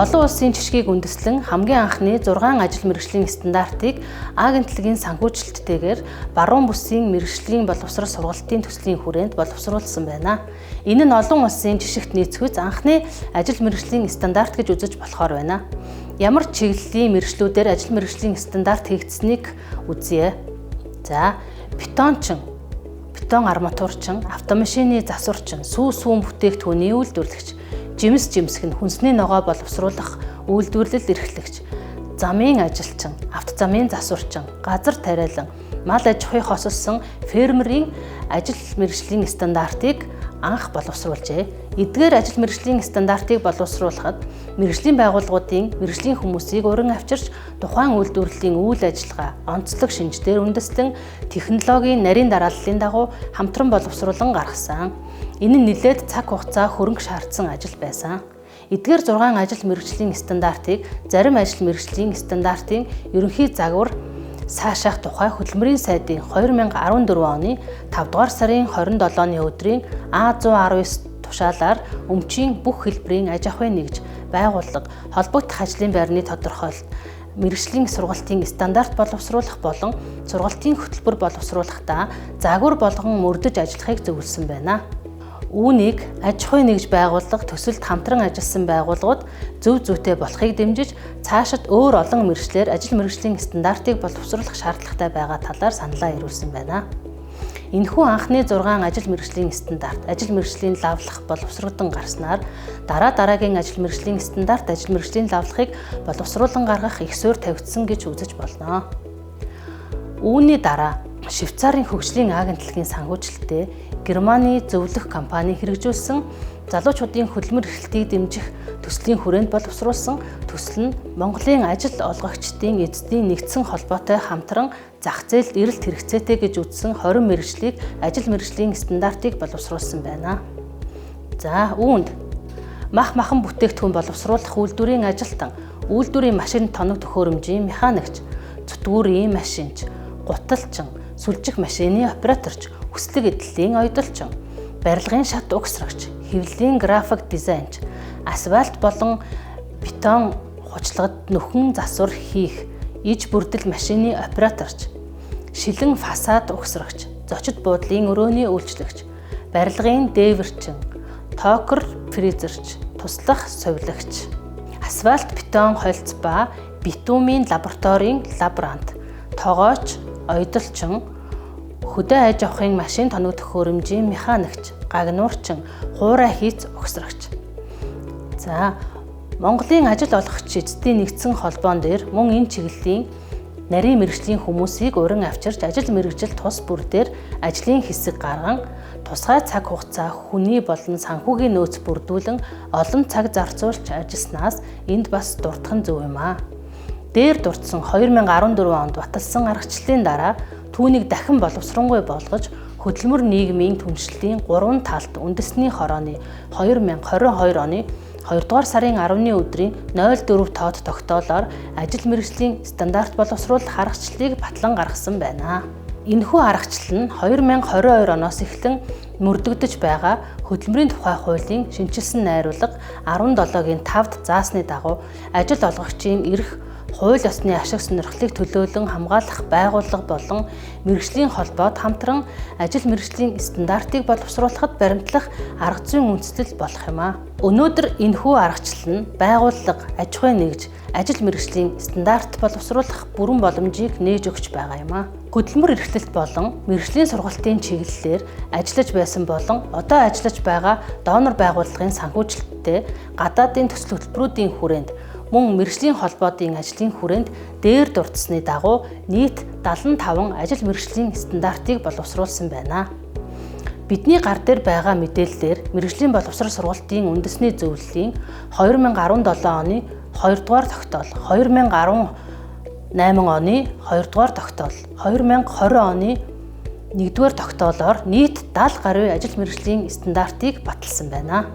Олон улсын жишгийг үндэслэн хамгийн анхны 6 ажил мэргэжлийн стандартыг агентлагийн санхүүжилттэйгээр баруун бүсийн мэргэжлийн боловсрол сургалтын төслийн хүрээнд боловсруулсан байна. Энэ нь олон улсын жишгт нийцвэц анхны ажил мэргэжлийн стандарт гэж үзэж болохоор байна. Ямар чиглэлийн мэргэжлүүдээр ажил мэргэжлийн стандарт хийгдсэнийг үзье. За, бетон арматурчин, автомашины засварчин, сүүн бүтээгдэхүүний үйлдвэрлэгч, жимсэх нь хүнсний ногоо боловсруулах үйлдвэрлэл эрхлэгч, замын ажилчин, автозамын засварчин, газар тариалан, мал аж ахуйг хосолсон фермерийн ажил мэргэжлийн стандартыг анх боловсруулжээ. Эдгээр ажил мэргэжлийн стандартыг боловсруулахад мэргэжлийн байгууллагуудын мэргэжлийн хүмүүсийг уран авчирч тухайн үйлдвэрлэлийн үйл ажиллагаа, онцлог шинжээр үндэстэн технологийн нарийн дарааллын дагуу хамтран боловсруулан гаргасан. Энэ нь нэлээд цаг хугацаа хөрөнгө шаардсан ажил байсан. Эдгээр 6 ажил мэргэжлийн стандартыг зарим ажил мэргэжлийн стандартын ерөнхий загвар сайшаах тухай хөдөлмөрийн сайдын 2014 оны 5 дугаар сарын 27-ны өдрийн А119 тушаалаар өмчийн бүх хэлбэрийн аж ахуйн нэгж байгууллага холбогдох ажлын байрны тодорхойлолт мэргэжлийн сургалтын стандарт боловсруулах болон сургалтын хөтөлбөр боловсруулахдаа загвар болгон мөрдөж ажиллахыг зөвлөсөн байна. Үүнийг аж ахуйн нэгж байгууллага төсөлд хамтран ажилласан байгууллагууд зөв зүйтэй болохыг дэмжиж цаашид өөр олон мэргэжлэр ажил мэргэжлийн стандартыг боловсруулах шаардлагатай байгаа талаар саналаа ирүүлсэн байна. Энэхүү анхны 6 ажил мэргэжлийн стандарт, ажил мэргэжлийн лавлах боловсруулан гарснаар дараагийн ажил мэргэжлийн стандарт, ажил мэргэжлийн лавлахыг боловсруулан гаргах их суурь тавигдсан гэж үзэж болно. Үүний дараа Швейцарын хөгжлийн агентлагийн санхүүжилттэй Германы зөвлөх компани хэрэгжүүлсэн залуучуудын хөдөлмөр эрхлэлтийг дэмжих төслийн хүрээнд боловсруулсан төсөл нь Монголын ажил олгогчдын эзэдийн нэгдсэн холбоотой хамтран зах зээлд эрэлт хэрэгцээтэй гэж үзсэн 20 мэргэжлийг ажил мэргэжлийн стандартыг боловсруулсан байна. За, үүнд махан бүтээгдэхүүн боловсруулах үйлдвэрийн ажилтан, үйлдвэрийн машин тоног төхөөрөмжийн механикч, зүтгүүрийн машинч, гуталчин, сүлжих машины операторч, хүслэг эдлэлийн ойдолчин, барилгын шат угсрагч, хэвлэлийн график дизайнч, асфальт болон бетон хучлагад нөхөн засвар хийх, иж бүрдэл машины операторч, шилэн фасад угсрагч, зочид буудлын өрөөний үйлчлэгч, барилгын дээвэрчин, токер фрезерч, туслах сувилагч, асфальт бетон холц ба битумын лабораторийн лаборант, тогооч, ойдолчин, хөдөө аж ахуйн машин тоног төхөөрөмжийн механикч, гагнуурчин, хуурай хийц угсрагч. За, Монголын ажил олгогч эзэдийн нэгдсэн холбоон дээр мөн энэ чиглэлийн нарийн мэргэжлийн хүмүүсийг уран авчирч ажил мэргэжил тус бүр дээр ажлын хэсэг гарган тусгай цаг хугацаа хүний болон санхүүгийн нөөц бүрдүүлэн олон цаг зарцуулж ажилласнаас энд бас дурдах нь зөв юм аа. Дээр дурдсан 2014 онд баталсан аргачлалын дараа түүнийг дахин боловсронгүй болгож хөдөлмөр нийгмийн түншлэлийн 3 талд үндэсний хорооны 2022 оны 2 дугаар сарын 10-ны өдрийн 04 тоод тогтоолоор ажил мэргэжлийн стандарт боловсруулах аргачлалыг батлан гаргасан байна. Энэхүү аргачлал нь 2022 оноос эхлэн мөрдөгдөж байгаа хөдөлмөрийн тухай хуулийн шинжилсэн найруулга 17-гийн 5-д заасны дагуу ажил олгогчийн эрх хууль ёсны ашиг сонирхлыг төлөөлөн хамгаалах байгууллага болон мэргэжлийн холбоод хамтран ажил мэргэжлийн стандартыг боловсруулахад баримтлах арга зүйн үндэслэл болох юм а. Өнөөдөр энэхүү аргачлал нь байгууллага, аж ахуйн нэгж, ажил мэргэжлийн стандарт боловсруулах бүрэн боломжийг нээж өгч байгаа юм а. Хөдөлмөр эрхлэлт болон мэргэжлийн сургалтын чиглэлээр ажиллаж байсан болон одоо ажиллаж байгаа донор байгууллагын санхүүжилттэй гадаадын төсөл хөтөлбөрүүдийн хүрээнд мөн мэргэжлийн холбоодын ажлын хүрээнд дээр дурдсаны дагуу нийт 75 ажил мэргэжлийн стандартыг боловсруулсан байна. Бидний гар дээр байгаа мэдээллээр мэргэжлийн боловсрол сургалтын үндэсний зөвлөлийн 2017 оны 2 дугаар тогтоол, 2018 оны 2 дугаар тогтоол, 2020 оны 1 дугаар тогтоолоор нийт 70 гаруй ажил мэргэжлийн стандартыг баталсан байна.